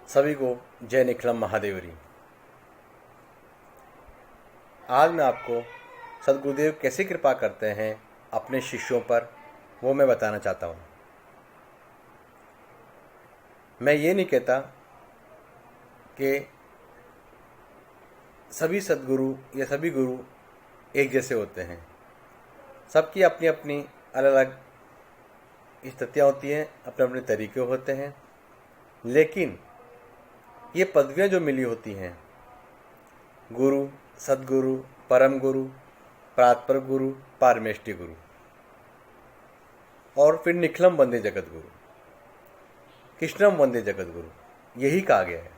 सभी को जय निखिलम महादेवरी। आज मैं आपको सद्गुरुदेव कैसे कृपा करते हैं अपने शिष्यों पर, वो मैं बताना चाहता हूँ। मैं ये नहीं कहता कि सभी सद्गुरु या सभी गुरु एक जैसे होते हैं। सबकी अपनी अपनी अलग अलग स्थितियाँ होती हैं, अपने अपने तरीके होते हैं। लेकिन ये पदवियाँ जो मिली होती हैं, गुरु, सद्गुरु, परम गुरु, प्रातपर गुरु, पारमेष्टि गुरु और फिर निखिलम वंदे जगत गुरु, कृष्णम वंदे जगत गुरु, यही कहा गया है।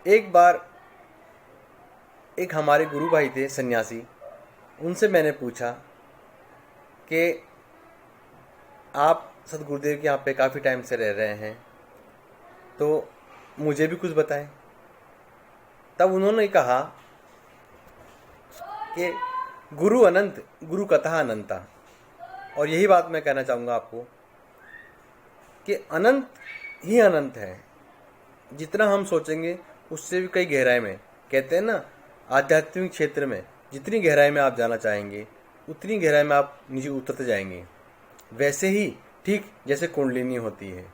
एक बार एक हमारे गुरु भाई थे सन्यासी, उनसे मैंने पूछा कि आप सद्गुरुदेव के यहाँ पे काफ़ी टाइम से रह रहे हैं, तो मुझे भी कुछ बताएं। तब उन्होंने कहा कि गुरु अनंत, गुरु कथा अनंता। और यही बात मैं कहना चाहूँगा आपको कि अनंत ही अनंत है। जितना हम सोचेंगे उससे भी कई गहराई में, कहते हैं ना, आध्यात्मिक क्षेत्र में जितनी गहराई में आप जाना चाहेंगे उतनी गहराई में आप नीचे उतरते जाएंगे। वैसे ही ठीक जैसे कुंडलिनी होती है,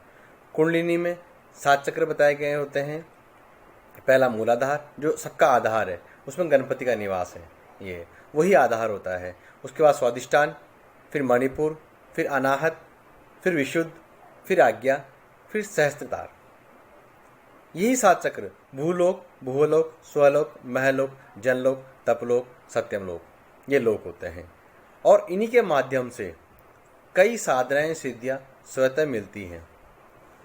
कुंडलिनी में 7 चक्र बताए गए होते हैं। पहला मूलाधार जो सबका आधार है, उसमें गणपति का निवास है, ये वही आधार होता है। उसके बाद स्वादिष्ठान, फिर मणिपुर, फिर अनाहत, फिर विशुद्ध, फिर आज्ञा, फिर सहस्त्रतार। यही 7 चक्र भूलोक, भूलोक, स्वलोक, महलोक, जनलोक, तपलोक, सत्यमलोक, ये लोक होते हैं। और इन्हीं के माध्यम से कई साधनाएं सिद्धियां स्वतः मिलती हैं।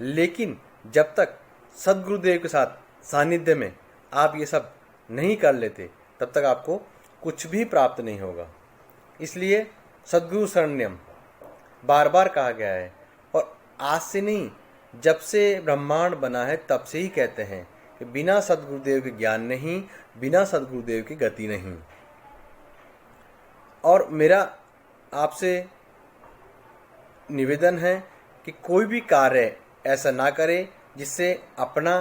लेकिन जब तक सद्गुरुदेव के साथ सानिध्य में आप ये सब नहीं कर लेते, तब तक आपको कुछ भी प्राप्त नहीं होगा। इसलिए सद्गुरु शरण्यम बार बार कहा गया है। और आज से नहीं, जब से ब्रह्मांड बना है तब से ही कहते हैं कि बिना सद्गुरुदेव के ज्ञान नहीं, बिना सद्गुरुदेव की गति नहीं। और मेरा आपसे निवेदन है कि कोई भी कार्य ऐसा ना करे जिससे अपना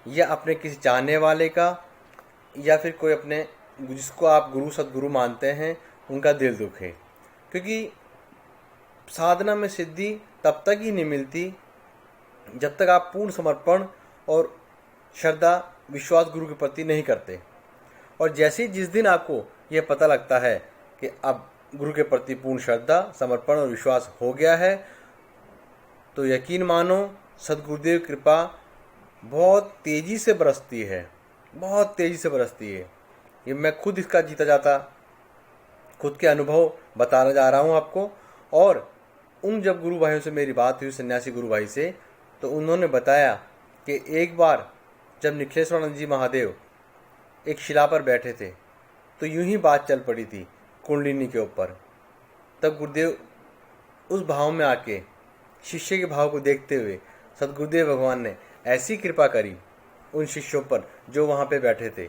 या अपने किसी चाहने वाले का या फिर कोई अपने जिसको आप गुरु सद्गुरु मानते हैं उनका दिल दुखे। क्योंकि साधना में सिद्धि तब तक ही नहीं मिलती जब तक आप पूर्ण समर्पण और श्रद्धा विश्वास गुरु के प्रति नहीं करते। और जैसे ही जिस दिन आपको यह पता लगता है कि अब गुरु के प्रति पूर्ण श्रद्धा, समर्पण और विश्वास हो गया है, तो यकीन मानो सद्गुरुदेव कृपा बहुत तेज़ी से बरसती है, बहुत तेज़ी से बरसती है। ये मैं खुद इसका जीता जाता खुद के अनुभव बताना जा रहा हूँ आपको। और उन जब गुरु भाइयों से मेरी बात हुई, सन्यासी गुरु भाई से, तो उन्होंने बताया कि एक बार जब निखिलेश्वरानंद जी महादेव एक शिला पर बैठे थे, तो यूं ही बात चल पड़ी थी कुंडलिनी के ऊपर। तब गुरुदेव उस भाव में आके, शिष्य के भाव को देखते हुए, सद्गुरुदेव भगवान ने ऐसी कृपा करी उन शिष्यों पर जो वहाँ पे बैठे थे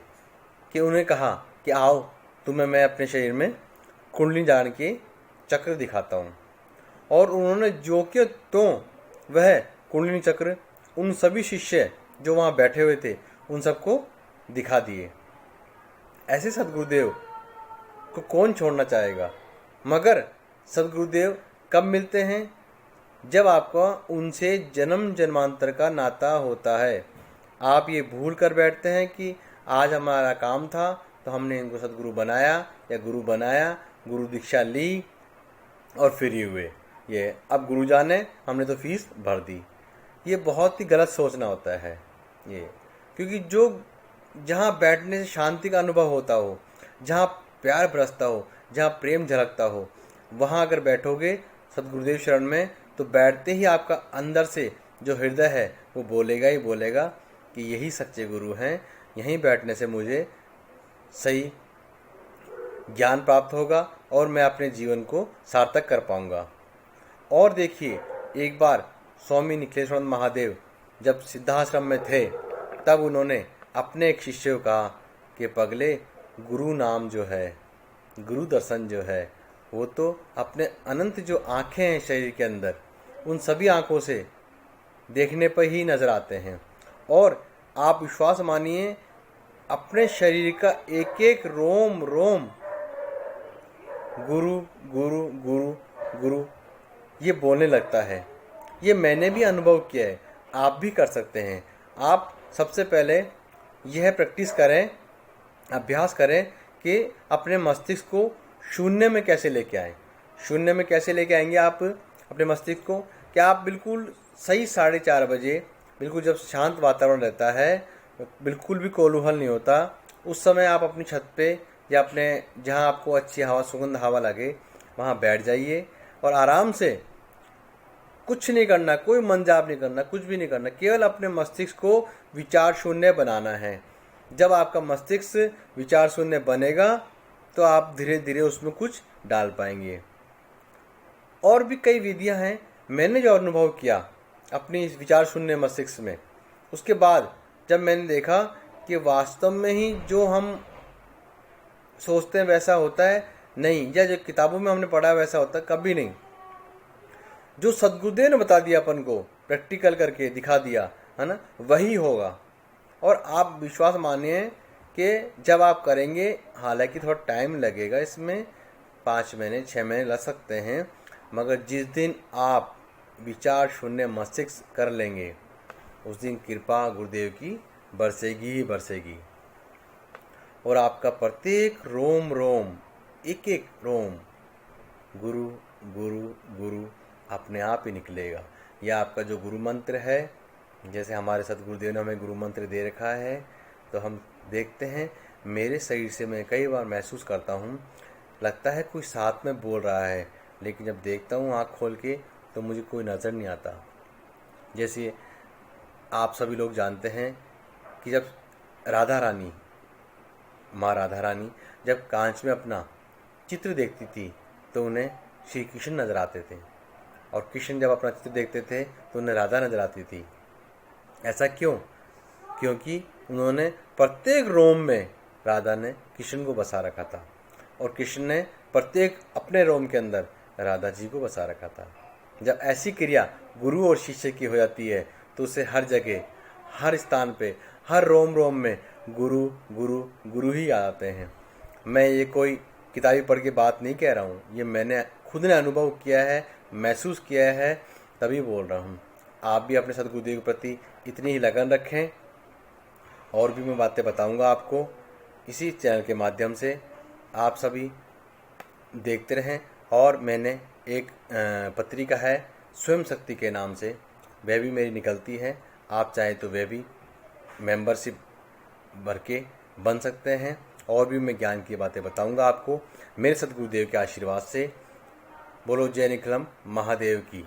कि उन्हें कहा कि आओ तुम्हें मैं अपने शरीर में कुंडली जान के चक्र दिखाता हूँ। और उन्होंने जो कि तो वह कुंडलिनी चक्र उन सभी शिष्य जो वहाँ बैठे हुए थे उन सबको दिखा दिए। ऐसे सद्गुरुदेव को कौन छोड़ना चाहेगा। मगर सद्गुरुदेव कब मिलते हैं? जब आपका उनसे जन्म जन्मांतर का नाता होता है। आप ये भूल कर बैठते हैं कि आज हमारा काम था तो हमने इनको सद्गुरु बनाया या गुरु बनाया, गुरु दीक्षा ली और फ्री हुए। ये अब गुरु जाने, हमने तो फीस भर दी। ये बहुत ही गलत सोचना होता है ये। क्योंकि जो जहाँ बैठने से शांति का अनुभव होता हो, जहाँ प्यार बरसता हो, जहाँ प्रेम झलकता हो, वहाँ अगर बैठोगे सद्गुरुदेव शरण में, तो बैठते ही आपका अंदर से जो हृदय है वो बोलेगा ही बोलेगा कि यही सच्चे गुरु हैं। यहीं बैठने से मुझे सही ज्ञान प्राप्त होगा और मैं अपने जीवन को सार्थक कर पाऊंगा। और देखिए, एक बार स्वामी निखिलेश्वरानंद महादेव जब सिद्धाश्रम में थे, तब उन्होंने अपने एक शिष्य को कहा कि पगले, गुरु नाम जो है, गुरु दर्शन जो है, वो तो अपने अनंत जो आँखें हैं शरीर के अंदर, उन सभी आँखों से देखने पर ही नज़र आते हैं। और आप विश्वास मानिए, अपने शरीर का एक एक रोम रोम गुरु गुरु गुरु गुरु ये बोलने लगता है। ये मैंने भी अनुभव किया है, आप भी कर सकते हैं। आप सबसे पहले यह प्रैक्टिस करें, अभ्यास करें कि अपने मस्तिष्क को शून्य में कैसे लेके आएं। शून्य में कैसे लेके आएंगे आप अपने मस्तिष्क को? क्या आप बिल्कुल सही 4:30 बजे, बिल्कुल जब शांत वातावरण रहता है, बिल्कुल भी कोलाहल नहीं होता, उस समय आप अपनी छत पे या अपने जहाँ आपको अच्छी हवा, सुगंध हवा लगे, वहाँ बैठ जाइए और आराम से कुछ नहीं करना, कोई मन जाप नहीं करना, कुछ भी नहीं करना, केवल अपने मस्तिष्क को विचार शून्य बनाना है। जब आपका मस्तिष्क विचार शून्य बनेगा तो आप धीरे धीरे उसमें कुछ डाल पाएंगे। और भी कई विधियां हैं। मैंने जो अनुभव किया अपनी इस विचार शून्य मस्तिष्क में, उसके बाद जब मैंने देखा कि वास्तव में ही जो हम सोचते हैं वैसा होता है नहीं, या जो किताबों में हमने पढ़ा है वैसा होता है, कभी नहीं। जो सद्गुरुदेव ने बता दिया अपन को, प्रैक्टिकल करके दिखा दिया है ना, वही होगा। और आप विश्वास मानिए कि जब आप करेंगे, हालांकि थोड़ा टाइम लगेगा इसमें, 5 महीने 6 महीने लग सकते हैं, मगर जिस दिन आप विचार शून्य मस्तिष्क कर लेंगे उस दिन कृपा गुरुदेव की बरसेगी ही बरसेगी। और आपका प्रत्येक रोम रोम, एक एक रोम गुरु गुरु गुरु अपने आप ही निकलेगा। यह आपका जो गुरु मंत्र है, जैसे हमारे सद्गुरुदेव ने हमें गुरु मंत्र दे रखा है, तो हम देखते हैं मेरे शरीर से मैं कई बार महसूस करता हूँ, लगता है कोई साथ में बोल रहा है, लेकिन जब देखता हूँ आँख खोल के तो मुझे कोई नज़र नहीं आता। जैसे आप सभी लोग जानते हैं कि जब राधा रानी, माँ राधा रानी जब कांच में अपना चित्र देखती थी तो उन्हें श्री कृष्ण नजर आते थे, और कृष्ण जब अपना चित्र देखते थे तो उन्हें राधा नजर आती थी। ऐसा क्यों? क्योंकि उन्होंने प्रत्येक रोम में राधा ने कृष्ण को बसा रखा था, और कृष्ण ने प्रत्येक अपने रोम के अंदर राधा जी को बसा रखा था। जब ऐसी क्रिया गुरु और शिष्य की हो जाती है तो उसे हर जगह, हर स्थान पे, हर रोम रोम में गुरु गुरु गुरु ही आ जाते हैं। मैं ये कोई किताबी पढ़ के बात नहीं कह रहा हूँ, ये मैंने खुद ने अनुभव किया है, महसूस किया है, तभी बोल रहा हूँ। आप भी अपने सद्गुरुदेव के प्रति इतनी ही लगन रखें। और भी मैं बातें बताऊँगा आपको इसी चैनल के माध्यम से, आप सभी देखते रहें। और मैंने एक पत्रिका है स्वयं शक्ति के नाम से, वह भी मेरी निकलती है, आप चाहें तो वह भी मेंबरशिप भर के बन सकते हैं। और भी मैं ज्ञान की बातें बताऊंगा आपको मेरे सद्गुरुदेव के आशीर्वाद से। बोलो जय निखिलम महादेव की।